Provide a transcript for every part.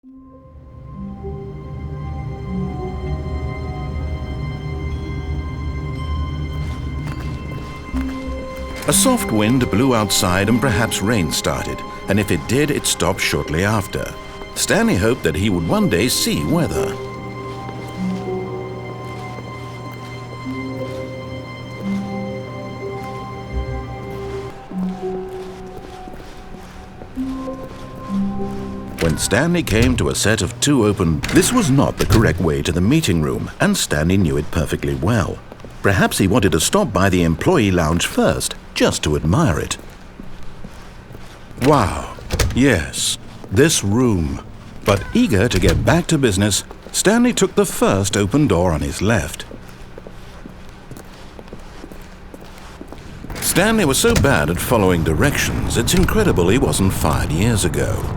A soft wind blew outside and perhaps rain started, and if it did, it stopped shortly after. Stanley hoped that he would one day see weather. When Stanley came to a set of two open, this was not the correct way to the meeting room, and Stanley knew it perfectly well. Perhaps he wanted to stop by the employee lounge first, just to admire it. Wow, yes, this room. But eager to get back to business, Stanley took the first open door on his left. Stanley was so bad at following directions, it's incredible he wasn't fired years ago.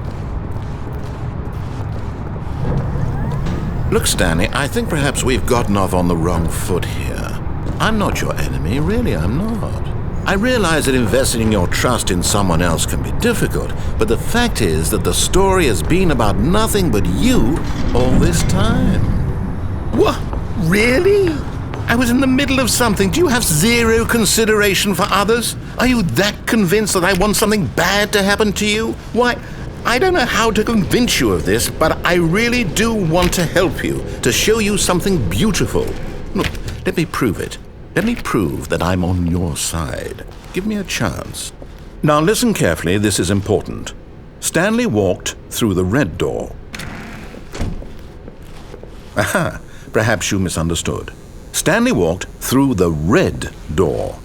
Look, Stanley, I think perhaps we've gotten off on the wrong foot here. I'm not your enemy, really I'm not. I realize that investing your trust in someone else can be difficult, but the fact is that the story has been about nothing but you all this time. What? Really? I was in the middle of something. Do you have zero consideration for others? Are you that convinced that I want something bad to happen to you? Why, I don't know how to convince you of this, but I really do want to help you, to show you something beautiful. Look, let me prove it. Let me prove that I'm on your side. Give me a chance. Now listen carefully, this is important. Stanley walked through the red door. Aha, perhaps you misunderstood. Stanley walked through the red door.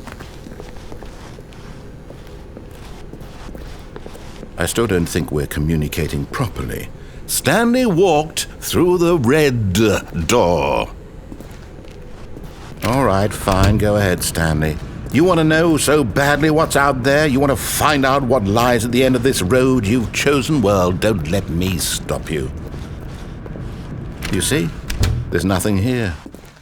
I still don't think we're communicating properly. Stanley walked through the red door. All right, fine, go ahead, Stanley. You want to know so badly what's out there? You want to find out what lies at the end of this road you've chosen? Well, don't let me stop you. You see? There's nothing here.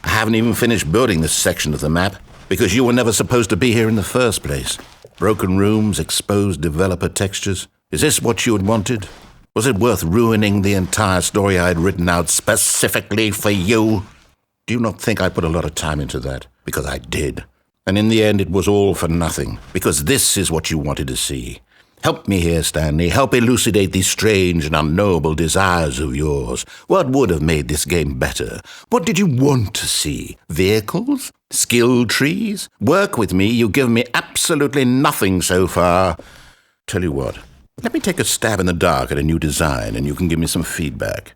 I haven't even finished building this section of the map, because you were never supposed to be here in the first place. Broken rooms, exposed developer textures. Is this what you had wanted? Was it worth ruining the entire story I had written out specifically for you? Do you not think I put a lot of time into that? Because I did. And in the end, it was all for nothing. Because this is what you wanted to see. Help me here, Stanley. Help elucidate these strange and unknowable desires of yours. What would have made this game better? What did you want to see? Vehicles? Skill trees? Work with me. You've given me absolutely nothing so far. Tell you what. Let me take a stab in the dark at a new design, and you can give me some feedback.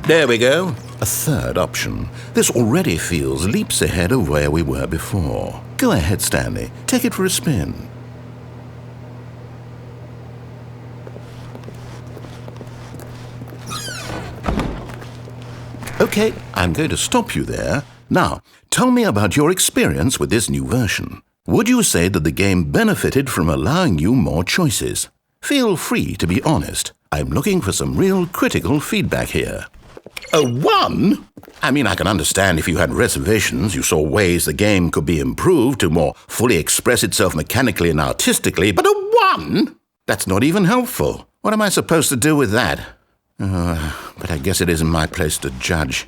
There we go. A third option. This already feels leaps ahead of where we were before. Go ahead, Stanley. Take it for a spin. Okay, I'm going to stop you there. Now, tell me about your experience with this new version. Would you say that the game benefited from allowing you more choices? Feel free to be honest. I'm looking for some real critical feedback here. A 1? I mean, I can understand if you had reservations, you saw ways the game could be improved to more fully express itself mechanically and artistically, but a 1? That's not even helpful. What am I supposed to do with that? But I guess it isn't my place to judge.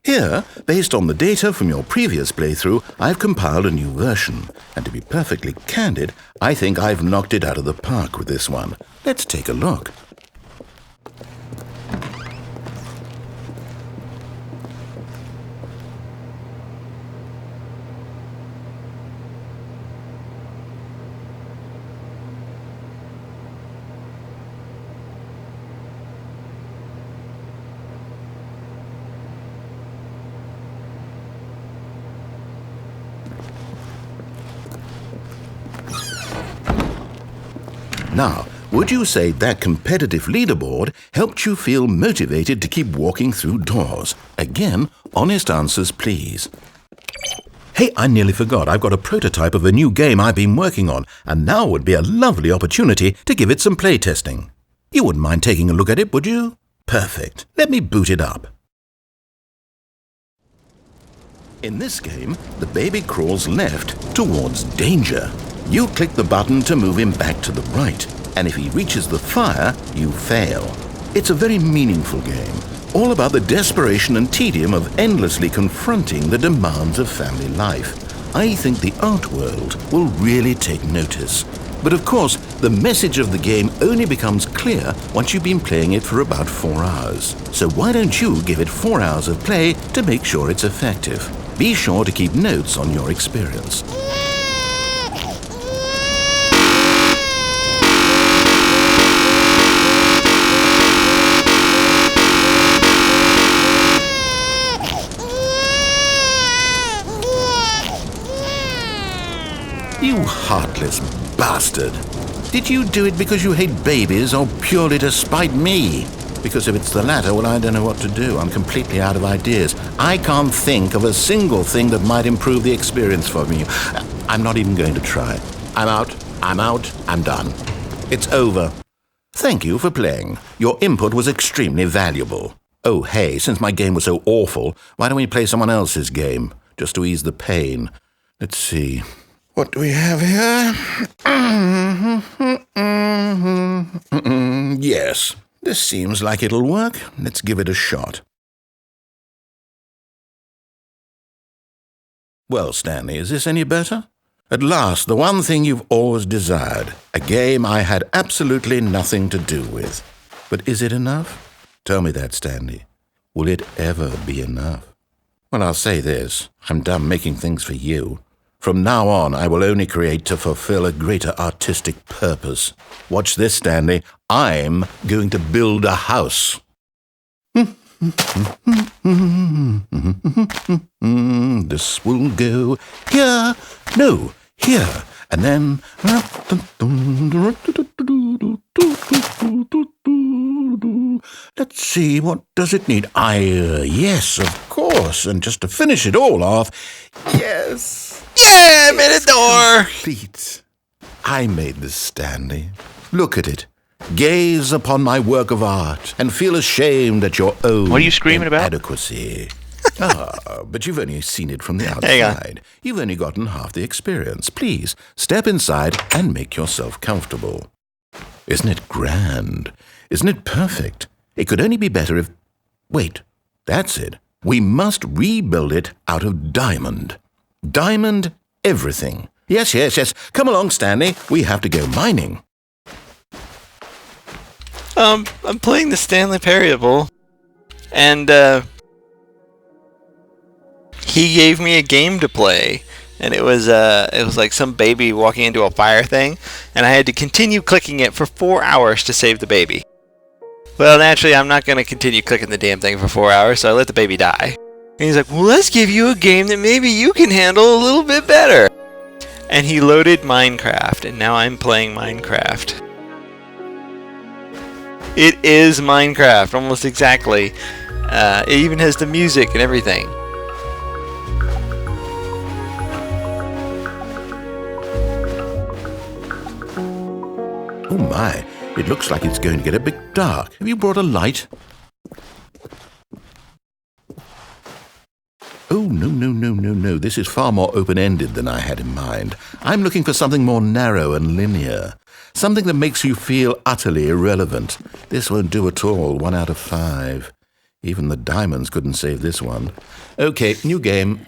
Here, based on the data from your previous playthrough, I've compiled a new version. And to be perfectly candid, I think I've knocked it out of the park with this one. Let's take a look. Now, would you say that competitive leaderboard helped you feel motivated to keep walking through doors? Again, honest answers, please. Hey, I nearly forgot. I've got a prototype of a new game I've been working on, and now would be a lovely opportunity to give it some playtesting. You wouldn't mind taking a look at it, would you? Perfect. Let me boot it up. In this game, the baby crawls left towards danger. You click the button to move him back to the right, and if he reaches the fire, you fail. It's a very meaningful game, all about the desperation and tedium of endlessly confronting the demands of family life. I think the art world will really take notice. But of course, the message of the game only becomes clear once you've been playing it for about 4 hours. So why don't you give it 4 hours of play to make sure it's effective? Be sure to keep notes on your experience. You heartless bastard. Did you do it because you hate babies or purely to spite me? Because if it's the latter, well, I don't know what to do. I'm completely out of ideas. I can't think of a single thing that might improve the experience for me. I'm not even going to try. I'm out, I'm done. It's over. Thank you for playing. Your input was extremely valuable. Oh, hey, since my game was so awful, why don't we play someone else's game, just to ease the pain? Let's see. What do we have here? Yes, this seems like it'll work. Let's give it a shot. Well, Stanley, is this any better? At last, the one thing you've always desired. A game I had absolutely nothing to do with. But is it enough? Tell me that, Stanley. Will it ever be enough? Well, I'll say this. I'm done making things for you. From now on, I will only create to fulfill a greater artistic purpose. Watch this, Stanley. I'm going to build a house. This will go here, no, here, and then... Let's see, what does it need? Yes, of course, and just to finish it all off, yes... Yeah, I made a door! Complete. I made this, Stanley. Look at it. Gaze upon my work of art and feel ashamed at your own What are you screaming about? inadequacy. But you've only seen it from the Hang on. outside. You've only gotten half the experience. Please, step inside and make yourself comfortable. Isn't it grand? Isn't it perfect? It could only be better if... Wait, that's it. We must rebuild it out of diamond. Diamond everything. Yes. Come along, Stanley. We have to go mining. I'm playing the Stanley Parable, and he gave me a game to play, and it was like some baby walking into a fire thing, and I had to continue clicking it for 4 hours to save the baby. Well, naturally, I'm not going to continue clicking the damn thing for 4 hours, so I let the baby die. And he's like, well, let's give you a game that maybe you can handle a little bit better. And he loaded Minecraft, and now I'm playing Minecraft. It is Minecraft, almost exactly. It even has the music and everything. Oh my, it looks like it's going to get a bit dark. Have you brought a light? Oh, no. This is far more open-ended than I had in mind. I'm looking for something more narrow and linear. Something that makes you feel utterly irrelevant. This won't do at all. 1 out of 5. Even the diamonds couldn't save this one. Okay, new game.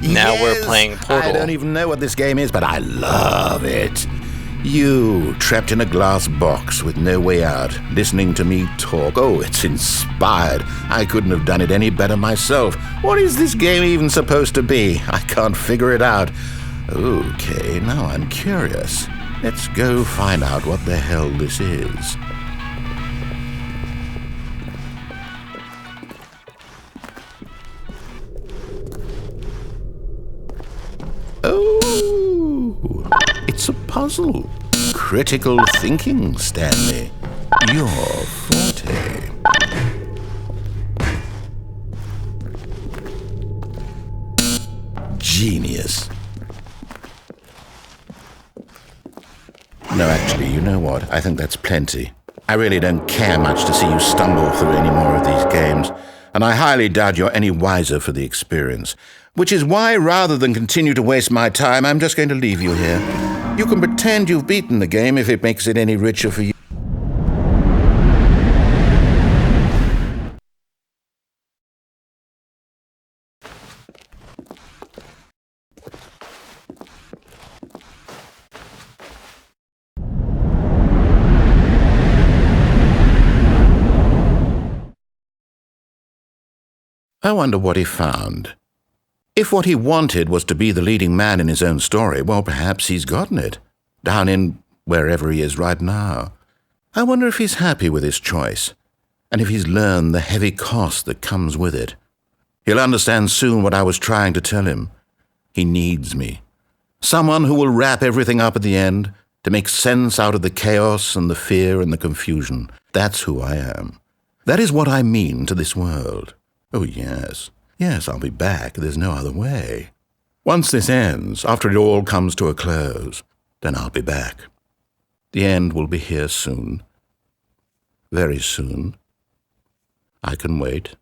Now we're playing Portal. I don't even know what this game is, but I love it. You, trapped in a glass box with no way out, listening to me talk. Oh, it's inspired. I couldn't have done it any better myself. What is this game even supposed to be? I can't figure it out. Okay, now I'm curious. Let's go find out what the hell this is. Oh, it's a puzzle. Critical thinking, Stanley. Your forte. Genius. No, actually, you know what? I think that's plenty. I really don't care much to see you stumble through any more of these games, and I highly doubt you're any wiser for the experience. Which is why, rather than continue to waste my time, I'm just going to leave you here. You can pretend you've beaten the game if it makes it any richer for you. I wonder what he found. If what he wanted was to be the leading man in his own story, well, perhaps he's gotten it, down in wherever he is right now. I wonder if he's happy with his choice, and if he's learned the heavy cost that comes with it. He'll understand soon what I was trying to tell him. He needs me. Someone who will wrap everything up at the end, to make sense out of the chaos and the fear and the confusion. That's who I am. That is what I mean to this world. Oh, yes. Yes, I'll be back. There's no other way. Once this ends, after it all comes to a close, then I'll be back. The end will be here soon. Very soon. I can wait.